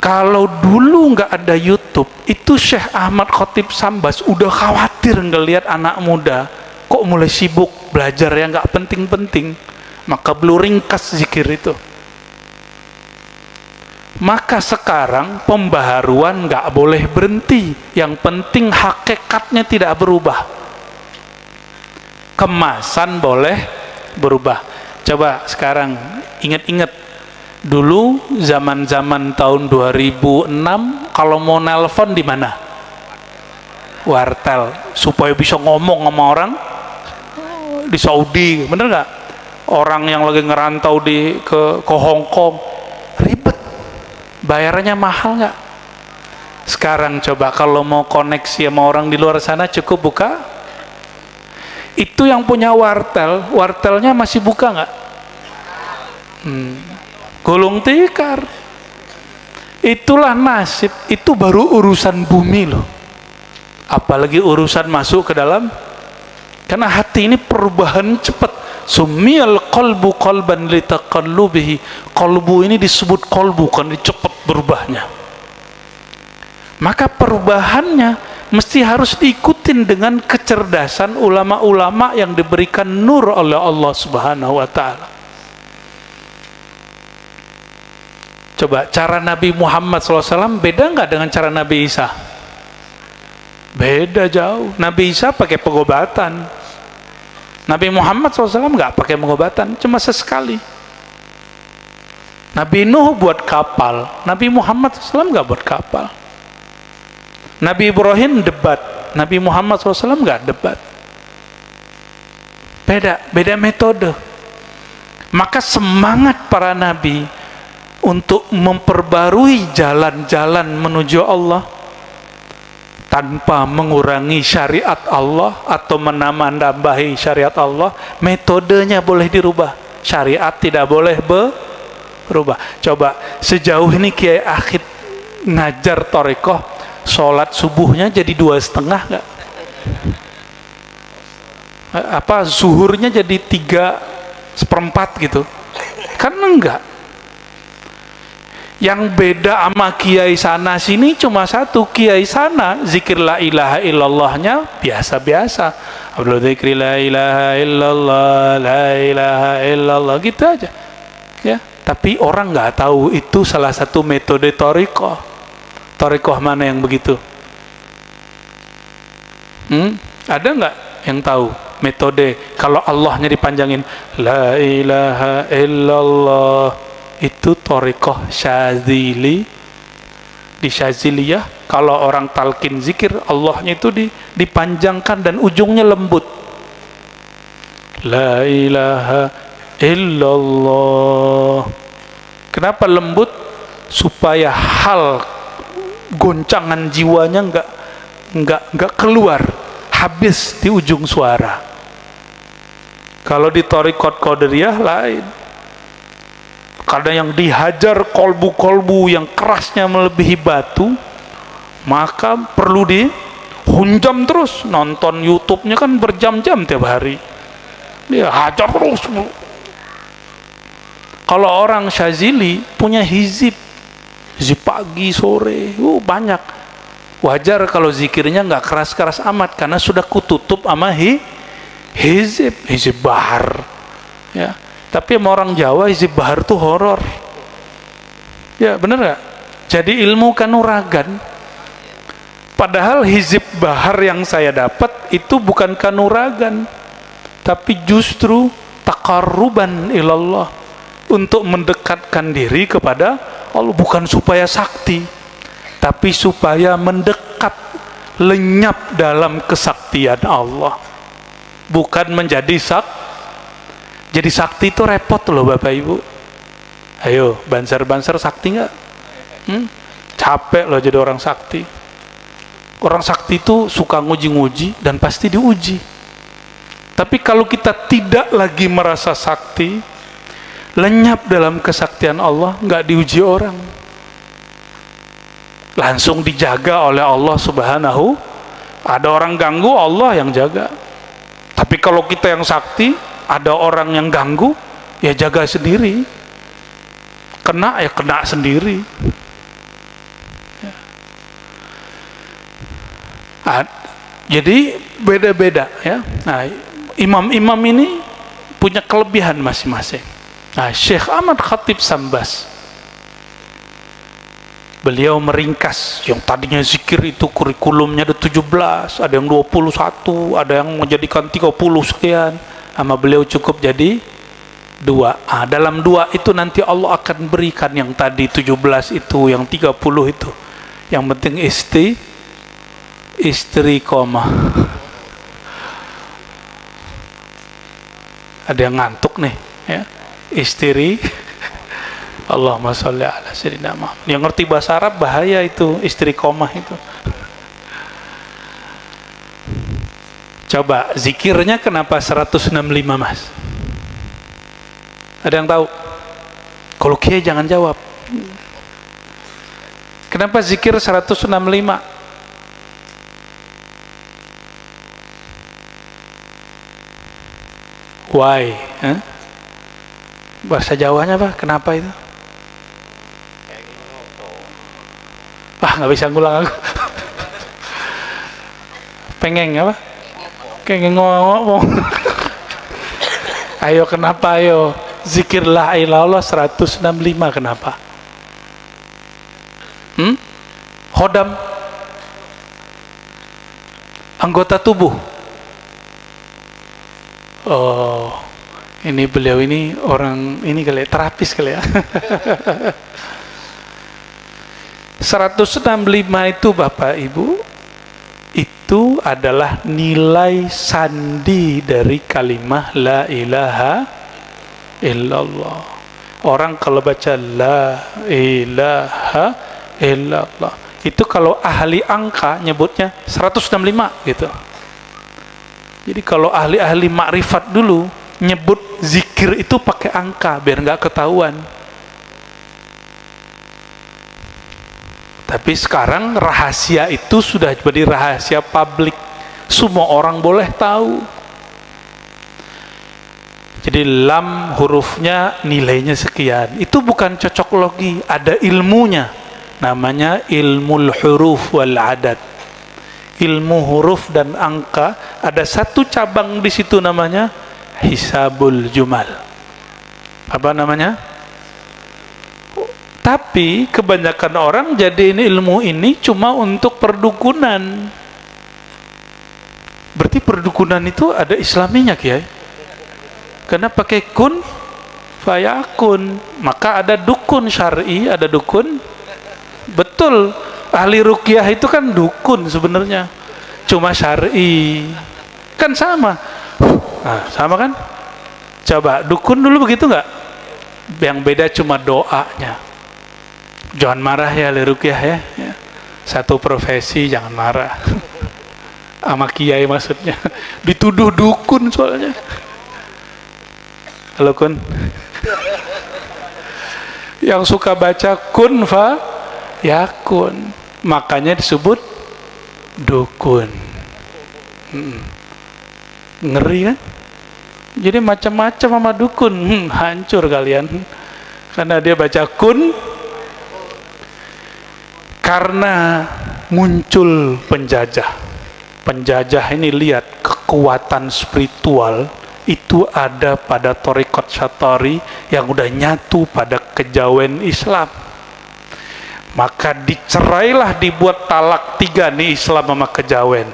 Kalau dulu nggak ada YouTube, itu Syekh Ahmad Khatib Sambas udah khawatir ngelihat anak muda kok mulai sibuk belajar yang nggak penting-penting, maka beliau ringkas zikir itu. Maka sekarang pembaharuan nggak boleh berhenti, yang penting hakikatnya tidak berubah. Kemasan boleh berubah. Coba sekarang ingat-ingat dulu zaman-zaman tahun 2006 kalau mau nelpon di mana? Wartel, supaya bisa ngomong sama orang di Saudi, bener nggak? Orang yang lagi ngerantau ke Hong Kong, ribet, bayarannya mahal nggak? Sekarang coba kalau mau koneksi sama orang di luar sana cukup buka. Itu yang punya wartel, wartelnya masih buka nggak? Gulung tikar. Itulah nasib. Itu baru urusan bumi loh, apalagi urusan masuk ke dalam. Karena hati ini perubahan cepat. Sumiyal qalbu qalban litaqallubihi. Qalbu ini disebut qalbu karena cepat berubahnya. Maka perubahannya mesti harus diikutin dengan kecerdasan ulama-ulama yang diberikan nur oleh Allah Subhanahu wa ta'ala. Coba cara Nabi Muhammad SAW beda nggak dengan cara Nabi Isa? Beda jauh. Nabi Isa pakai pengobatan, Nabi Muhammad SAW nggak pakai pengobatan, cuma sesekali. Nabi Nuh buat kapal, Nabi Muhammad SAW nggak buat kapal. Nabi Ibrahim debat, Nabi Muhammad SAW nggak debat. Beda metode. Maka semangat para nabi untuk memperbarui jalan-jalan menuju Allah tanpa mengurangi syariat Allah atau menambah-nambahi syariat Allah, metodenya boleh dirubah, syariat tidak boleh berubah. Coba sejauh ini Kiai Akhid ngajar thariqah, sholat subuhnya jadi 2,5 nggak? Apa zuhurnya jadi 3/4 gitu? Kan enggak. Yang beda sama kiai sana sini cuma satu, kiai sana zikir la ilaha illallahnya biasa-biasa. Abdul zikri la ilaha illallah, la ilaha illallah, gitu aja. Ya, tapi orang nggak tahu itu salah satu metode thariqah. Thariqah mana yang begitu? Ada nggak yang tahu metode kalau Allahnya dipanjangin la ilaha illallah? Itu thariqah Syazili. Di Syaziliyah kalau orang talqin zikir Allahnya itu dipanjangkan dan ujungnya lembut, la ilaha illallah. Kenapa lembut? Supaya hal goncangan jiwanya nggak keluar, habis di ujung suara. Kalau di thariqat Qadiriyah lain, kadang yang dihajar kolbu-kolbu yang kerasnya melebihi batu, maka perlu dihunjam terus. Nonton YouTube-nya kan berjam-jam tiap hari, dia hajar terus. Kalau orang Syazili punya hizib pagi sore, banyak. Wajar kalau zikirnya nggak keras-keras amat karena sudah kututup sama hizib bahar, ya. Tapi sama orang Jawa hizib bahar tuh horor. Ya bener gak? Jadi ilmu kanuragan. Padahal hizib bahar yang saya dapat itu bukan kanuragan, tapi justru taqarruban ilallah, untuk mendekatkan diri kepada Allah. Bukan supaya sakti, tapi supaya mendekat, lenyap dalam kesaktian Allah, bukan menjadi Jadi sakti itu repot loh Bapak Ibu. Ayo, banser-banser sakti nggak? Capek loh jadi orang sakti. Orang sakti itu suka nguji-nguji dan pasti diuji. Tapi kalau kita tidak lagi merasa sakti, lenyap dalam kesaktian Allah, nggak diuji orang, langsung dijaga oleh Allah Subhanahu. Ada orang ganggu, Allah yang jaga. Tapi kalau kita yang sakti, ada orang yang ganggu, ya jaga sendiri. Kena ya kena sendiri. Jadi beda-beda ya. Nah, imam-imam ini punya kelebihan masing-masing. Nah, Syekh Ahmad Khatib Sambas, beliau meringkas yang tadinya zikir itu kurikulumnya ada 17, ada yang 21, ada yang menjadikan 30 sekian. Sama beliau cukup jadi 2. Dalam 2 itu nanti Allah akan berikan yang tadi 17 itu, yang 30 itu. Yang penting istri koma. Ada yang ngantuk nih ya. Istri Allahumma sholli ala sayyidina Muhammad. Yang ngerti bahasa Arab bahaya itu istri koma itu. Coba zikirnya kenapa 165 Mas? Ada yang tahu? Kalau kiai jangan jawab. Kenapa zikir 165? Why? Bahasa Jawanya apa? Kenapa itu? Nggak bisa ngulang aku. Pengen apa? Pengen ngomong. Ayo kenapa ayo? Zikir la ilaha illallah 165 kenapa? Khodam, anggota tubuh. Oh, ini beliau ini orang ini kali ya, terapis kali ya. 165 itu Bapak Ibu, itu adalah nilai sandi dari kalimah la ilaha illallah. Orang kalau baca la ilaha illallah, itu kalau ahli angka nyebutnya 165 gitu. Jadi kalau ahli-ahli makrifat dulu nyebut zikir itu pakai angka biar nggak ketahuan. Tapi sekarang rahasia itu sudah jadi rahasia publik, semua orang boleh tahu. Jadi lam hurufnya nilainya sekian, itu bukan cocok logi, ada ilmunya, namanya ilmul huruf wal adad. Ilmu huruf dan angka, ada satu cabang di situ namanya hisabul jumal. Apa namanya? Tapi kebanyakan orang jadiin ilmu ini cuma untuk perdukunan. Berarti perdukunan itu ada islaminya Kiai. Karena pakai kun fayakun, maka ada dukun syar'i, ada dukun. Betul. Ahli ruqyah itu kan dukun sebenarnya, cuma syar'i kan sama. Nah, sama kan? Coba dukun dulu begitu nggak? Yang beda cuma doanya. Jangan marah ya ahli ruqyah ya. Satu profesi, jangan marah. Sama kiai maksudnya. Dituduh dukun soalnya. Halo kun. Yang suka baca kun fa yakun, makanya disebut dukun. Ngeri kan? Jadi macam-macam sama dukun. Hancur kalian karena dia baca kun. Karena muncul penjajah ini, lihat kekuatan spiritual itu ada pada thariqat Syatari yang udah nyatu pada kejawen Islam. Maka dicerailah, dibuat talak 3 nih Islam sama kejawen.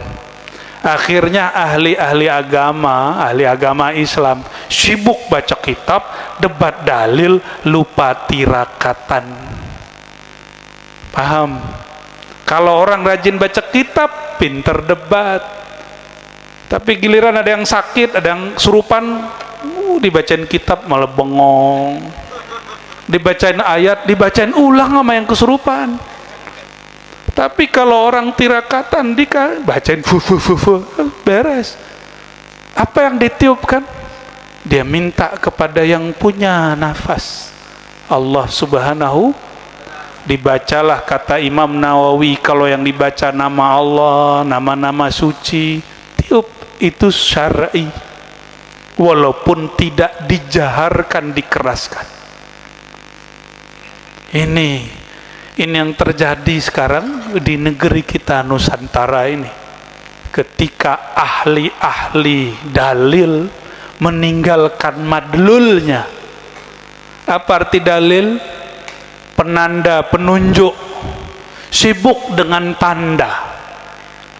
Akhirnya ahli agama Islam sibuk baca kitab, debat dalil, lupa tirakatan. Paham? Kalau orang rajin baca kitab, pinter debat. Tapi giliran ada yang sakit, ada yang kesurupan, dibacain kitab malah bengong. Dibacain ayat, dibacain ulang sama yang kesurupan. Tapi kalau orang tirakatan, bacain beres. Apa yang ditiupkan? Dia minta kepada yang punya nafas, Allah Subhanahu. Dibacalah, kata Imam Nawawi, kalau yang dibaca nama Allah, nama-nama suci, tiup, itu syar'i, walaupun tidak dijaharkan, dikeraskan. Ini yang terjadi sekarang di negeri kita Nusantara ini. Ketika ahli-ahli dalil meninggalkan madlulnya. Apa arti dalil? Penanda, penunjuk. Sibuk dengan tanda,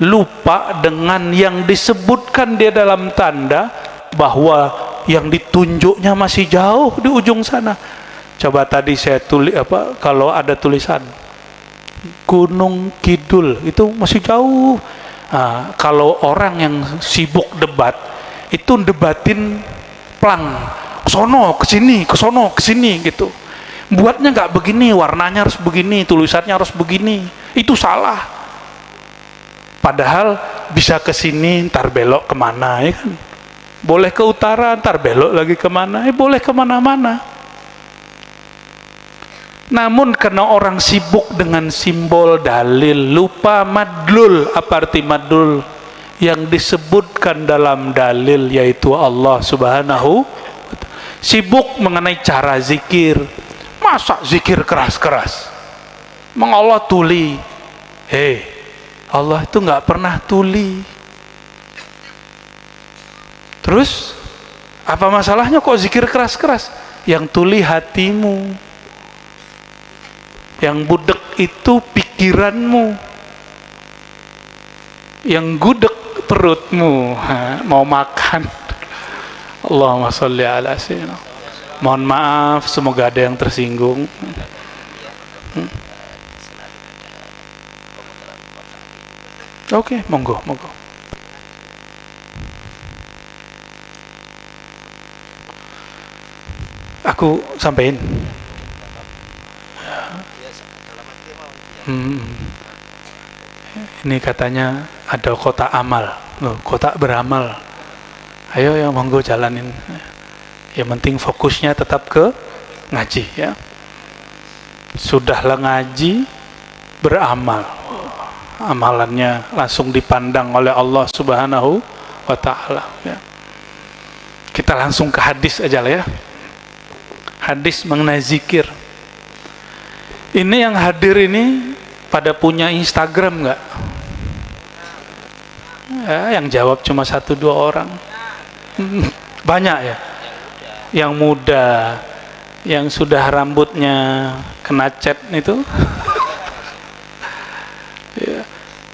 lupa dengan yang disebutkan di dalam tanda, bahwa yang ditunjuknya masih jauh di ujung sana. Coba tadi saya tulis apa, kalau ada tulisan Gunung Kidul, itu masih jauh. Nah, kalau orang yang sibuk debat, itu debatin plang, sono ke sini, ke sono ke sini gitu. Buatnya nggak begini, warnanya harus begini, tulisannya harus begini. Itu salah. Padahal bisa ke sini, ntar belok kemana, ya kan? Boleh ke utara, ntar belok lagi kemana, boleh kemana-mana. Namun karena orang sibuk dengan simbol dalil, lupa madlul. Apa arti madlul? Yang disebutkan dalam dalil, yaitu Allah Subhanahu. Sibuk mengenai cara zikir. Masa zikir keras-keras? Memang Allah tuli? Allah itu nggak pernah tuli. Terus apa masalahnya kok zikir keras-keras? Yang tuli hatimu, yang budek itu pikiranmu, yang gudeg perutmu, mau makan. Allahumma sholli ala sayyidina. Mohon maaf, semoga ada yang tersinggung. Oke, monggo. Aku sampein. Ini katanya ada kotak amal, kotak beramal. Ayo yang monggo jalanin. Yang penting fokusnya tetap ke ngaji, ya. Sudahlah ngaji, beramal, amalannya langsung dipandang oleh Allah Subhanahu wa ta'ala, ya. Kita langsung ke hadis aja lah, ya. Hadis mengenai zikir. Ini yang hadir ini pada punya Instagram nggak? Ya, yang jawab cuma 1-2 orang. Banyak ya. Yang muda, yang sudah rambutnya kena cat itu. Ya.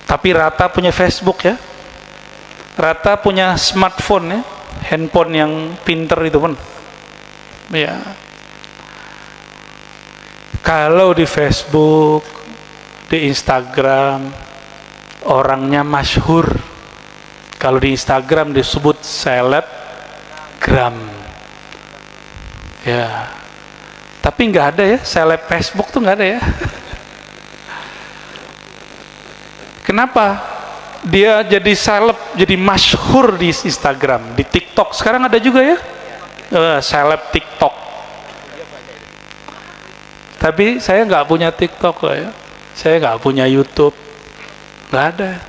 Tapi rata punya Facebook, ya. Rata punya smartphone, ya. Handphone yang pinter itu pun. Ya. Kalau di Facebook, di Instagram, orangnya masyhur. Kalau di Instagram disebut selebgram. Ya, tapi nggak ada ya, seleb Facebook tuh nggak ada ya. Kenapa? Dia jadi seleb, jadi masyhur di Instagram, di TikTok. Sekarang ada juga ya, seleb TikTok. Tapi saya nggak punya TikTok lah, ya. Saya nggak punya YouTube, nggak ada.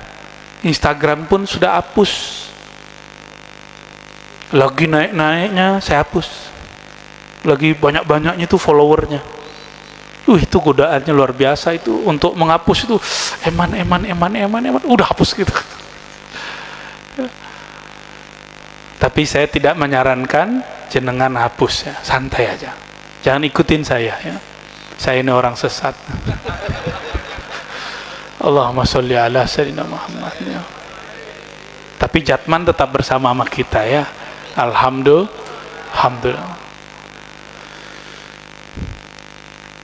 Instagram pun sudah hapus. Lagi naik-naiknya saya hapus. Lagi banyak-banyaknya itu followernya. Itu godaannya luar biasa itu. Untuk menghapus itu eman, udah hapus gitu. Tapi saya tidak menyarankan jenengan hapus, ya. Santai aja. Jangan ikutin saya, ya. Saya ini orang sesat. Allahumma sholli ala sayyidina Muhammad, ya. Tapi Jatman tetap bersama sama kita, ya. Alhamdulillah.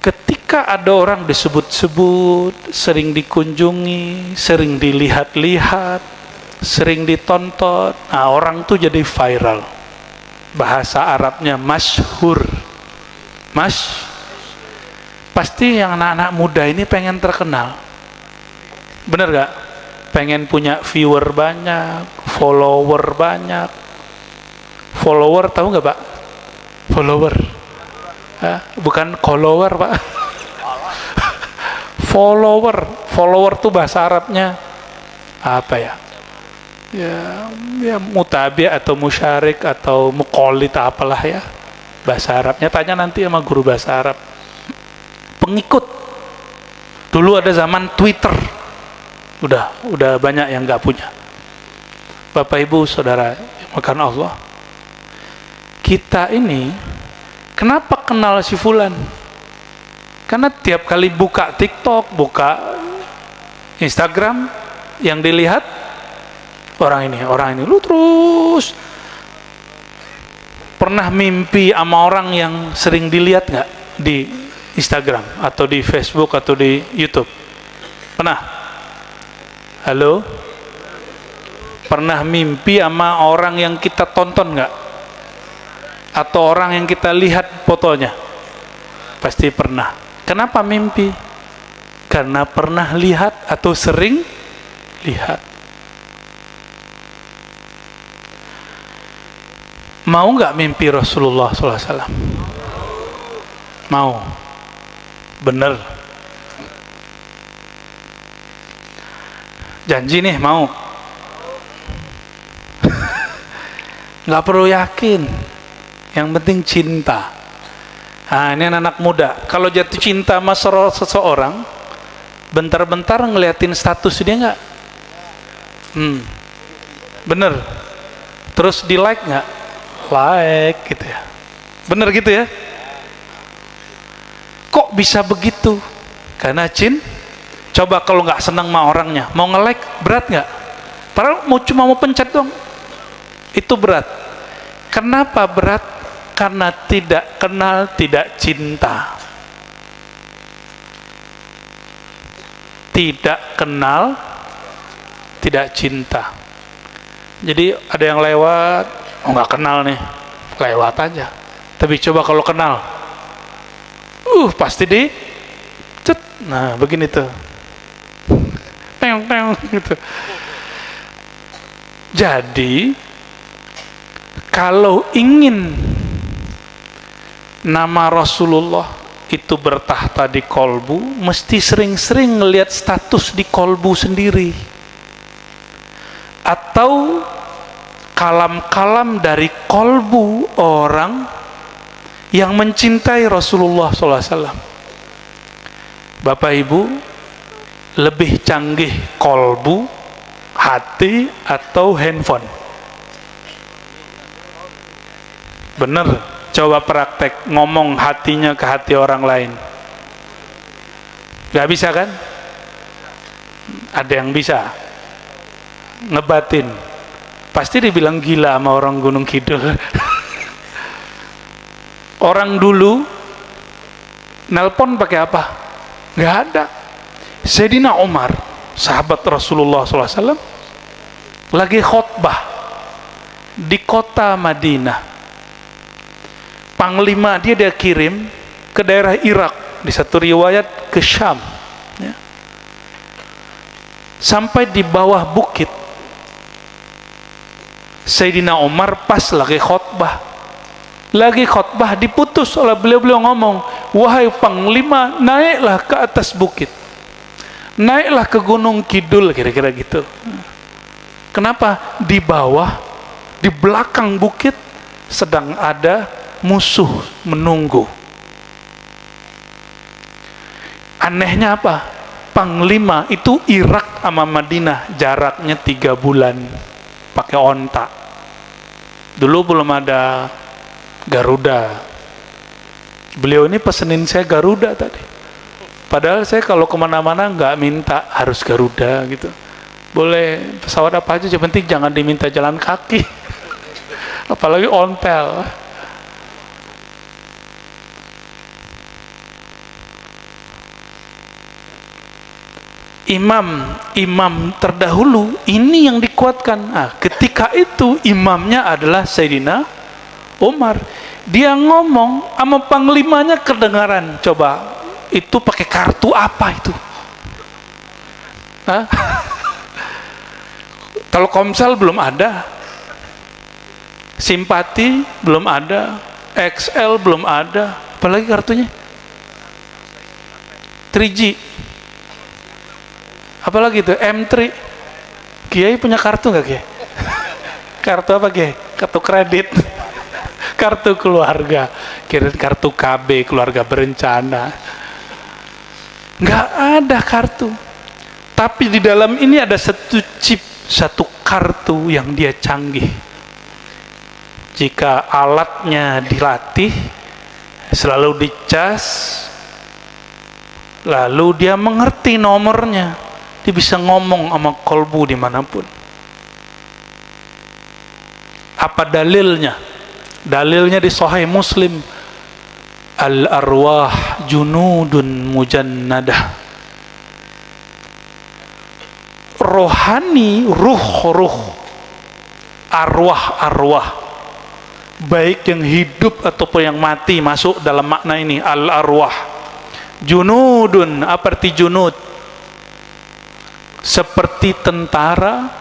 Ketika ada orang disebut-sebut, sering dikunjungi, sering dilihat-lihat, sering ditonton, nah orang tuh jadi viral. Bahasa Arabnya masyhur. Pasti yang anak-anak muda ini pengen terkenal. Bener gak? Pengen punya viewer banyak, follower banyak, follower, tahu nggak Pak? Follower. Bukan follower Pak. Follower tuh bahasa Arabnya apa ya? Ya mutabi atau musyarik atau muqallid apalah ya bahasa Arabnya. Tanya nanti sama guru bahasa Arab. Pengikut. Dulu ada zaman Twitter. Udah banyak yang nggak punya. Bapak Ibu Saudara makan Allah, kita ini kenapa kenal si fulan? Karena tiap kali buka TikTok, buka Instagram, yang dilihat orang ini. Lu terus pernah mimpi sama orang yang sering dilihat nggak di Instagram atau di Facebook atau di YouTube? Pernah? Halo? Pernah mimpi sama orang yang kita tonton nggak? Atau orang yang kita lihat fotonya? Pasti pernah. Kenapa mimpi? Karena pernah lihat atau sering lihat. Mau nggak mimpi Rasulullah SAW? Mau. Bener. Janji nih mau. Nggak perlu yakin. Yang penting cinta. Nah, ini anak muda. Kalau jatuh cinta sama seseorang, bentar-bentar ngeliatin status dia nggak? Bener. Terus di like nggak? Like gitu ya. Bener gitu ya? Kok bisa begitu? Karena coba kalau nggak senang sama orangnya, mau nge-like berat nggak? Padahal cuma mau pencet dong. Itu berat. Kenapa berat? Karena tidak kenal, tidak cinta. Tidak kenal, tidak cinta. Jadi ada yang lewat, nggak kenal nih, lewat aja. Tapi coba kalau kenal, pasti cet. Nah, begini tuh. Teng gitu. Jadi kalau ingin nama Rasulullah itu bertahta di kolbu, mesti sering-sering ngelihat status di kolbu sendiri, atau kalam-kalam dari kolbu orang yang mencintai Rasulullah SAW. Bapak Ibu, lebih canggih kolbu, hati, atau handphone? Bener, coba praktek ngomong hatinya ke hati orang lain. Gak bisa kan? Ada yang bisa ngebatin, pasti dibilang gila sama orang Gunung Kidul. Orang dulu nelpon pakai apa? Gak ada. Sayyidina Umar, sahabat Rasulullah SAW, lagi khutbah di kota Madinah. Panglima dia kirim ke daerah Irak, di satu riwayat ke Syam ya. Sampai di bawah bukit, Sayyidina Umar pas lagi khutbah diputus oleh beliau ngomong, wahai Panglima, naiklah ke atas bukit, naiklah ke Gunung Kidul, kira-kira gitu. Kenapa? Di bawah, di belakang bukit sedang ada musuh menunggu. Anehnya apa? Panglima itu Irak sama Madinah jaraknya 3 bulan pakai onta. Dulu belum ada Garuda. Beliau ini pesenin saya Garuda tadi. Padahal saya kalau kemana-mana nggak minta harus Garuda gitu. Boleh pesawat apa aja, yang penting jangan diminta jalan kaki. Apalagi ontel. Imam terdahulu ini yang dikuatkan. Ketika itu imamnya adalah Sayyidina Umar. Dia ngomong sama panglimanya kedengaran. Coba itu pakai kartu apa itu? Telkomsel belum ada. Simpati belum ada, XL belum ada, apalagi kartunya 3G, apalagi itu M3. Kiai punya kartu nggak Kiai? Kartu apa Kiai? Kartu kredit, kartu keluarga, kira kartu KB, keluarga berencana. Nggak ada kartu. Tapi di dalam ini ada satu chip, satu kartu yang dia canggih. Jika alatnya dilatih, selalu dicas, lalu dia mengerti nomornya, dia bisa ngomong sama kolbu dimanapun. Apa dalilnya? Dalilnya di Sahih Muslim, al-arwah junudun mujannadah. Rohani, ruh, arwah, baik yang hidup ataupun yang mati, masuk dalam makna ini. Al-arwah junudun, apa arti junud? Seperti tentara,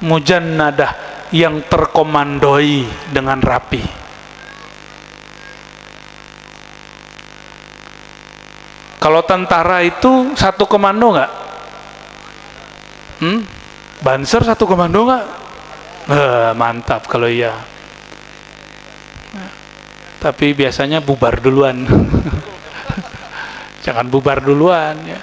mujannadah, yang terkomandoi dengan rapi. Kalau tentara itu satu komando nggak? Banser satu komando nggak? Mantap kalau iya. Tapi biasanya bubar duluan. Jangan bubar duluan ya.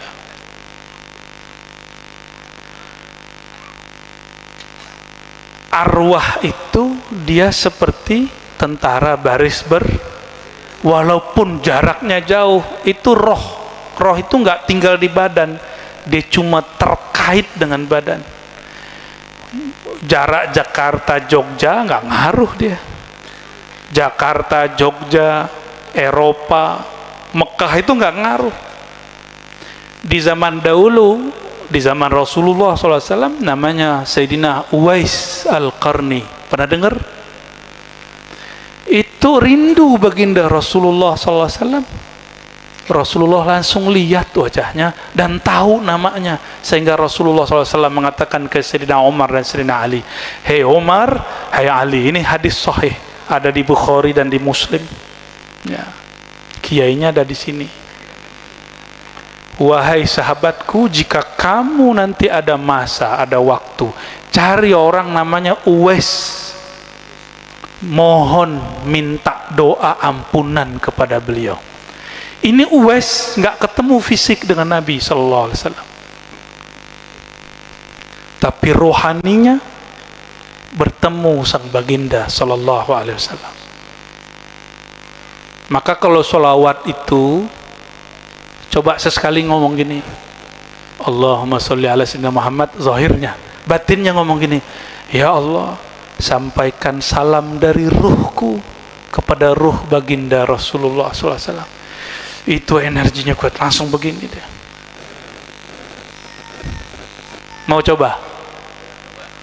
Arwah itu dia seperti tentara baris walaupun jaraknya jauh, itu roh itu nggak tinggal di badan, dia cuma terkait dengan badan. Jarak Jakarta Jogja nggak ngaruh dia. Jakarta Jogja, Eropa, Mekah itu nggak ngaruh. Di zaman dahulu, di zaman Rasulullah SAW, namanya Sayyidina Uwais Al-Qarni, pernah dengar? Itu rindu baginda Rasulullah SAW. Rasulullah langsung lihat wajahnya dan tahu namanya, sehingga Rasulullah SAW mengatakan ke Sayyidina Umar dan Sayyidina Ali, "Hei Umar, hai Ali." Ini hadis sahih, ada di Bukhari dan di Muslim ya. Kiainya ada di sini. "Wahai sahabatku, jika kamu nanti ada masa, ada waktu, cari orang namanya Uwais, mohon minta doa ampunan kepada beliau." Ini Uwais nggak ketemu fisik dengan Nabi Sallallahu Alaihi Wasallam, tapi rohaninya bertemu sang baginda Sallallahu Alaihi Wasallam. Maka kalau sholawat itu, coba sesekali ngomong gini, Allahumma sholli ala sayyidina Muhammad, zahirnya. Batinnya ngomong gini, ya Allah, sampaikan salam dari ruhku kepada ruh baginda Rasulullah SAW. Itu energinya kuat, langsung begini deh. Mau coba?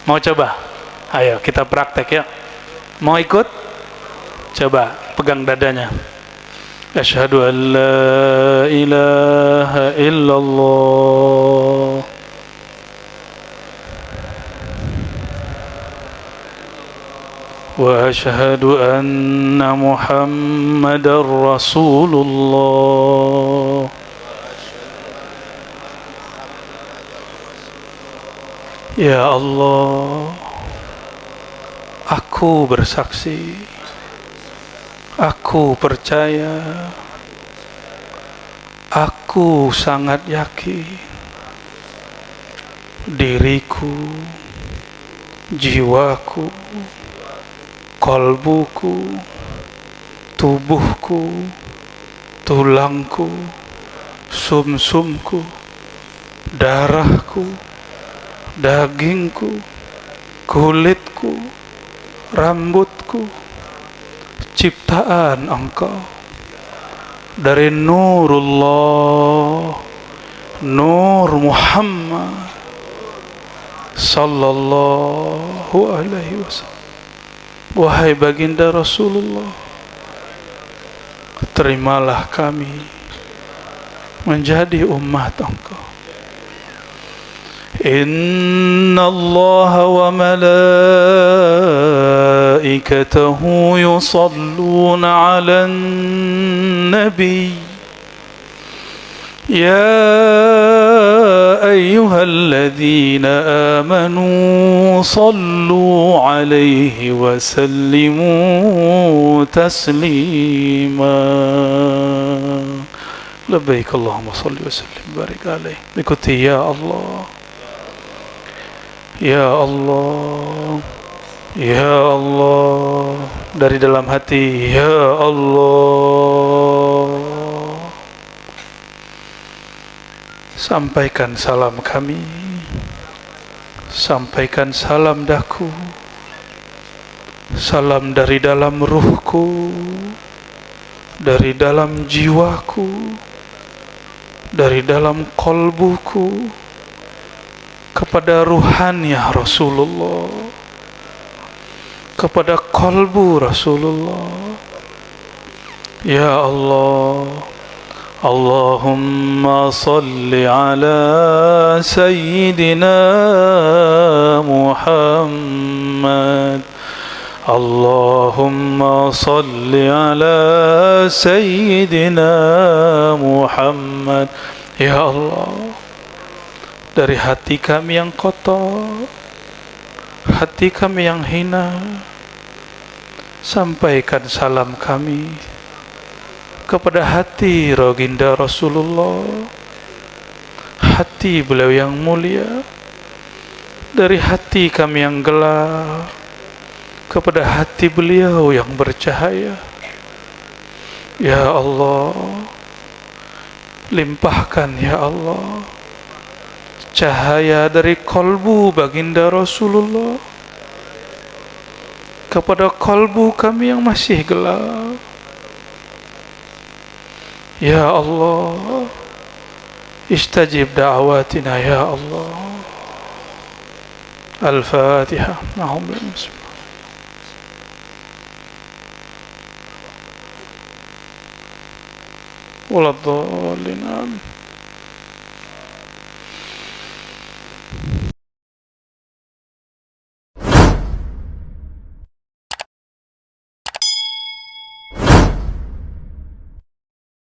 Mau coba? Ayo kita praktek ya. Mau ikut? Coba pegang dadanya. Asyhadu an la ilaha illallah wa asyhadu anna Muhammadar Rasulullah. Ya Allah, aku bersaksi, aku percaya, aku sangat yakin diriku, jiwaku, kolbuku, tubuhku, tulangku, sumsumku, darahku, dagingku, kulitku, rambutku, ciptaan Engkau dari Nurullah, Nur Muhammad Sallallahu Alaihi Wasallam. Wahai baginda Rasulullah, terimalah kami menjadi umat Engkau. إن الله وملائكته يصلون على النبي يا أيها الذين آمنوا صلوا عليه وسلموا تسليما لبيك اللهم صل وسلم بارك عليه. Ikuti ya Allah, ya Allah, ya Allah, dari dalam hati, ya Allah. Sampaikan salam kami, sampaikan salam daku, salam dari dalam ruhku, dari dalam jiwaku, dari dalam kolbuku, kepada ruhannya Rasulullah, kepada kolbu Rasulullah. Ya Allah, Allahumma salli ala Sayyidina Muhammad. Allahumma salli ala Sayyidina Muhammad. Ya Allah, dari hati kami yang kotor, hati kami yang hina, sampaikan salam kami kepada hati Baginda Rasulullah, hati beliau yang mulia. Dari hati kami yang gelap kepada hati beliau yang bercahaya. Ya Allah, limpahkan ya Allah cahaya dari kolbu Baginda Rasulullah kepada kolbu kami yang masih gelap. Ya Allah, istajib da'awatina ya Allah. Al-Fatiha. Waladhdallin.